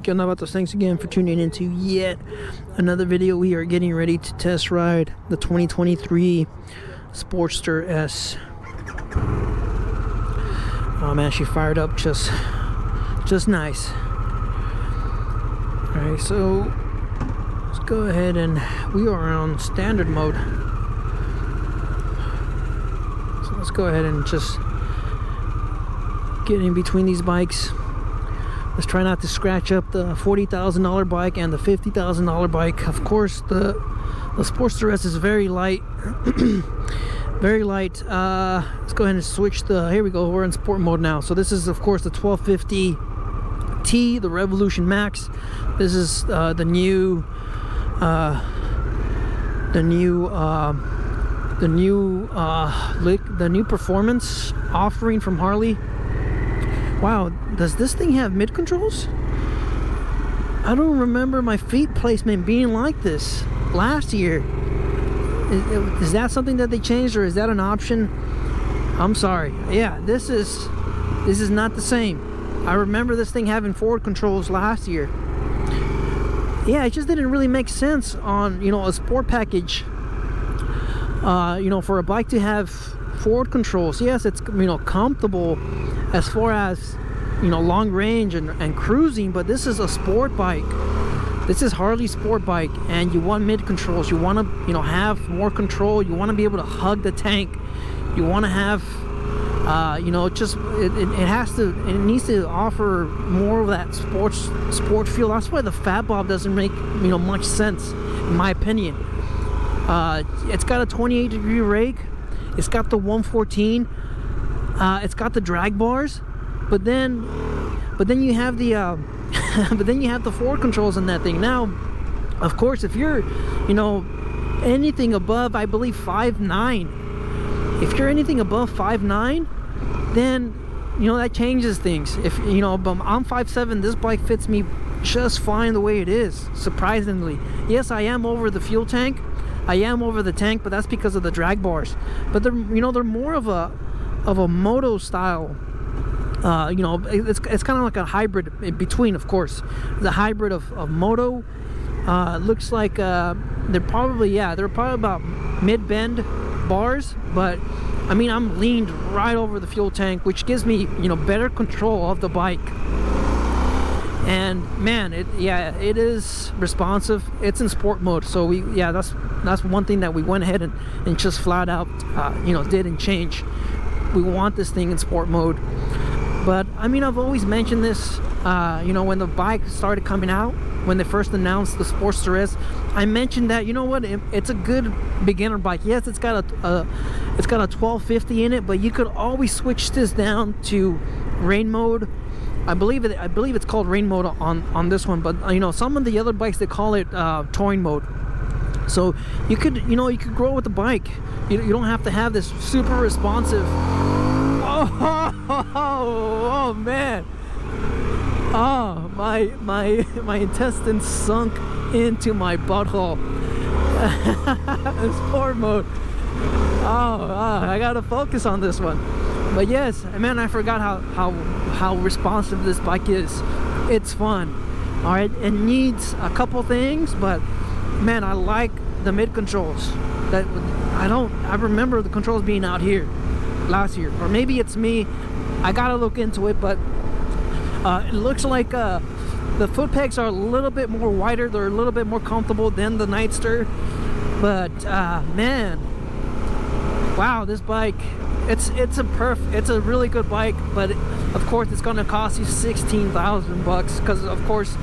GetLowered. Thanks again for tuning into yet another video. We are getting ready to test ride the 2023 Sportster S. I'm actually fired up, just nice. Alright, so let's go ahead, and we are on standard mode. So let's go ahead and just get in between these bikes. Let's try not to scratch up the $40,000 bike and the $50,000 bike. Of course, the Sportster S is very light. Very light. Let's go ahead and switch the, here we go, we're in sport mode now. So this is of course the 1250T, the Revolution Max. This is the new performance offering from Harley. Wow, does this thing have mid controls? I don't remember my feet placement being like this last year. Is that something that they changed, or is that an option? I'm sorry. Yeah, this is not the same. I remember this thing having forward controls last year. Yeah, it just didn't really make sense on, you know, a sport package. You know, for a bike to have forward controls. Yes, it's, you know, comfortable as far as, you know, long range and cruising, but this is a sport bike. This is Harley sport bike, and you want mid controls. You want to, you know, have more control. You want to be able to hug the tank. You want to have, you know, just it needs to offer more of that sport feel. That's why the Fat Bob doesn't make, you know, much sense in my opinion. It's got a 28-degree rake. It's got the 114. It's got the drag bars, but then you have the but then you have the forward controls in that thing. Now, of course, if you're, you know, anything above, I believe 5'9", if you're anything above 5'9", then, you know, that changes things. If, you know, but I'm 5'7", this bike fits me just fine the way it is, surprisingly. Yes, I am over the fuel tank. I am over the tank, but that's because of the drag bars. But they're, you know, they're more of a moto style. You know, it's kind of like a hybrid in between, of course. The hybrid of moto. Looks like they're probably about mid-bend bars, but I mean, I'm leaned right over the fuel tank, which gives me, you know, better control of the bike. And man, it is responsive. It's in sport mode, so that's one thing that we went ahead and just flat out you know, did and change. We want this thing in sport mode. But I mean, I've always mentioned this, you know, when the bike started coming out, when they first announced the Sportster S, I mentioned that, you know what, it's a good beginner bike. Yes, it's got a 1250 in it, but you could always switch this down to rain mode. I believe it's called rain mode on this one, but you know, some of the other bikes, they call it touring mode. So you could grow with the bike. You don't have to have this super responsive. Oh man! Oh, my intestines sunk into my butthole. Sport mode. I gotta focus on this one. But yes, man, I forgot how responsive this bike is. It's fun. All right, it needs a couple things, but man, I like the mid controls. I remember the controls being out here last year, or maybe it's me. I gotta look into it, but it looks like the foot pegs are a little bit more wider. They're a little bit more comfortable than the Nightster. But man, wow, this bike, it's a really good bike, but of course it's gonna cost you $16,000 because of course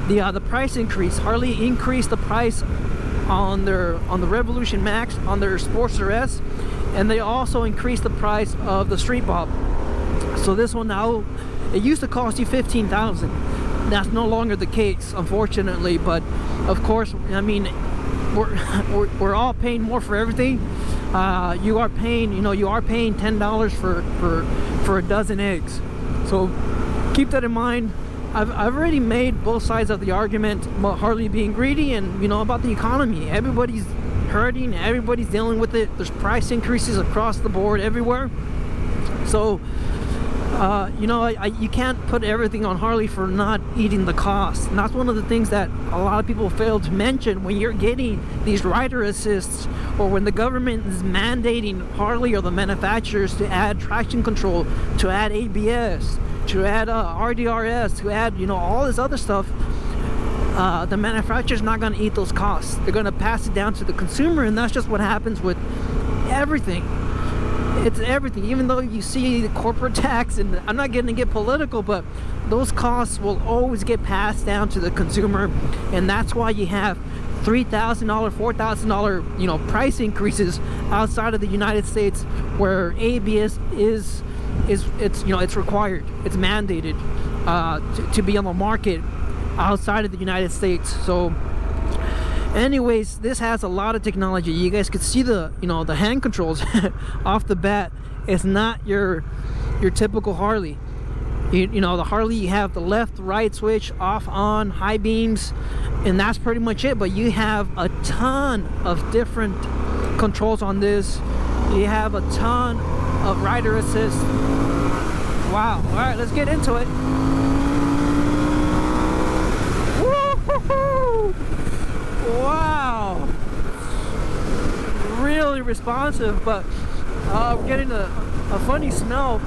the price increase. Harley increased the price on the Revolution Max, on their Sportster S, and they also increased the price of the Street Bob. So this one now, it used to cost you $15,000. That's no longer the case, unfortunately. But of course, I mean, we're all paying more for everything. You are paying $10 for a dozen eggs. So keep that in mind. I've already made both sides of the argument about Harley being greedy and, you know, about the economy. Everybody's hurting, everybody's dealing with it. There's price increases across the board everywhere. So You know, you can't put everything on Harley for not eating the cost. And that's one of the things that a lot of people fail to mention when you're getting these rider assists, or when the government is mandating Harley or the manufacturers to add traction control, to add ABS, to add RDRS, to add, you know, all this other stuff. The manufacturer's not going to eat those costs. They're going to pass it down to the consumer, and that's just what happens with everything. It's everything. Even though you see the corporate tax, and I'm not going to get political, but those costs will always get passed down to the consumer, and that's why you have $3,000, $4,000, you know, price increases outside of the United States, where ABS is it's, you know, it's required, it's mandated to be on the market outside of the United States. So anyways, this has a lot of technology. You guys could see the, you know, the hand controls off the bat. It's not your typical Harley. You know, the Harley, you have the left right switch, off, on, high beams, and that's pretty much it. But you have a ton of different controls on this. You have a ton of rider assist. Wow. All right, let's get into it. Woo-hoo-hoo! Wow, really responsive, but we're getting a funny smell.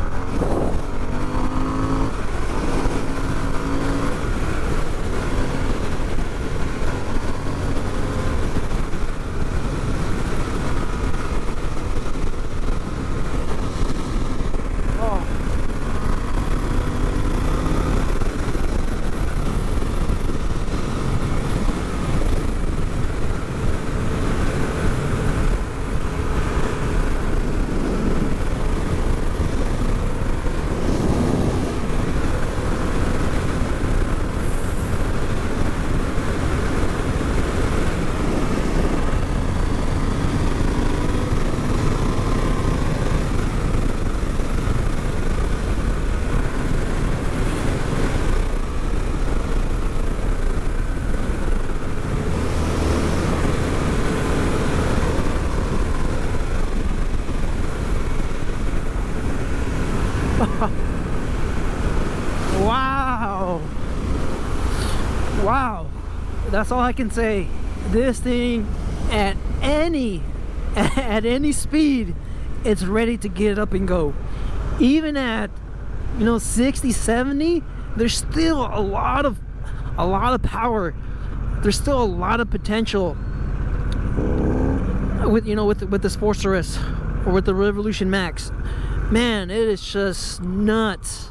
Wow, that's all I can say. This thing at any speed, it's ready to get up and go. Even at, you know, 60, 70, there's still a lot of power. There's still a lot of potential with, you know, with the Sportster S or with the Revolution Max. Man, it is just nuts.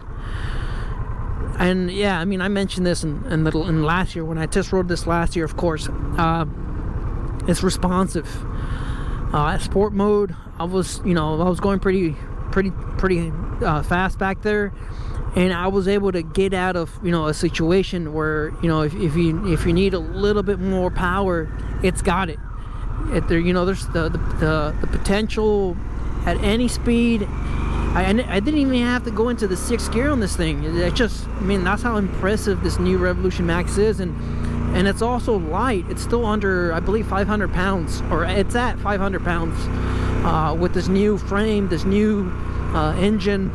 And yeah, I mean, I mentioned this in last year when I test rode this last year. Of course, it's responsive. Sport mode, I was going pretty fast back there, and I was able to get out of, you know, a situation where, you know, if you need a little bit more power, it's got it. There, you know, there's the potential at any speed. I didn't even have to go into the 6th gear on this thing. It just, I mean, that's how impressive this new Revolution Max is. And it's also light. It's still under, I believe, 500 pounds, or it's at 500 pounds with this new frame, this new engine.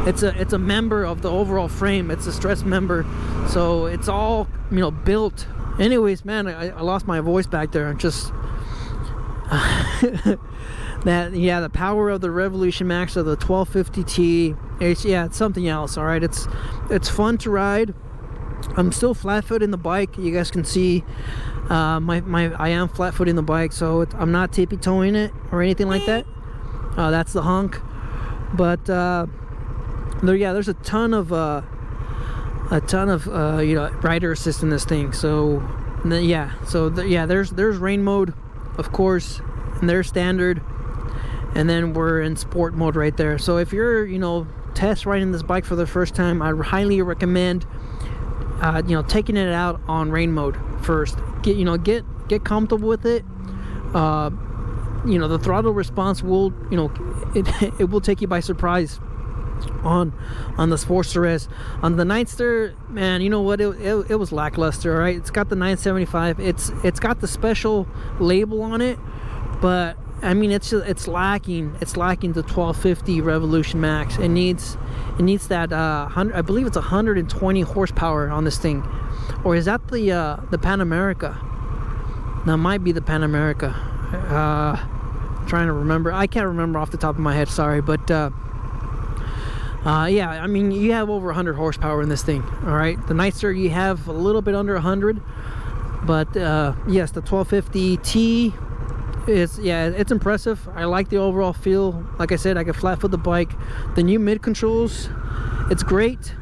It's a member of the overall frame. It's a stress member, so it's all, you know, built. Anyways, man, I lost my voice back there. I'm just that, yeah, the power of the Revolution Max, of the 1250T, it's something else. All right, it's fun to ride. I'm still flat-footing the bike. You guys can see I am flat-footing the bike, so I'm not tippy-toeing it or anything like that. That's the hunk. But there's a ton of you know, rider assist in this thing. So there's rain mode, of course, and there's standard, and then we're in sport mode right there. So if you're, you know, test riding this bike for the first time, I highly recommend you know, taking it out on rain mode first. Get comfortable with it. You know, the throttle response will, you know, it will take you by surprise on the Sportster S. On the Nightster, man, you know what, it was lackluster. All right, it's got the 975. It's got the special label on it, but I mean, it's lacking the 1250 Revolution Max. It needs that I believe it's 120 horsepower on this thing. Or is that the Pan America? That might be the Pan America. Trying to remember. I can't remember off the top of my head, sorry, but yeah, I mean, you have over 100 horsepower in this thing. All right, the Nightster, you have a little bit under 100, but yes, the 1250T is, yeah, it's impressive. I like the overall feel. Like I said, I can flat foot the bike. The new mid controls, it's great.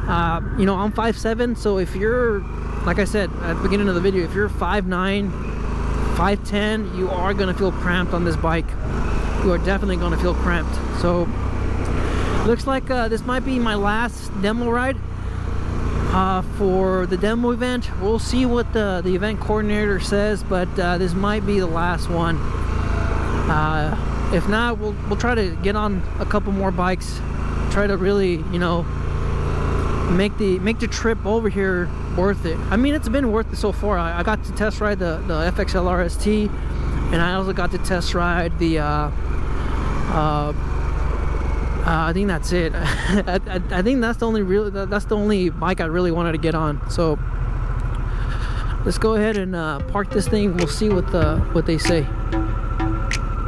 You know, I'm 5'7", so if you're, like I said at the beginning of the video, if you're 5'9", 5'10", you are gonna feel cramped on this bike. You are definitely gonna feel cramped. So looks like this might be my last demo ride for the demo event. We'll see what the event coordinator says, but this might be the last one. If not, we'll try to get on a couple more bikes, try to really, you know, make the trip over here worth it. I mean, it's been worth it so far. I got to test ride the FXLR ST, and I also got to test ride the I think that's it. I think that's the only bike I really wanted to get on. So let's go ahead and park this thing. We'll see what they say.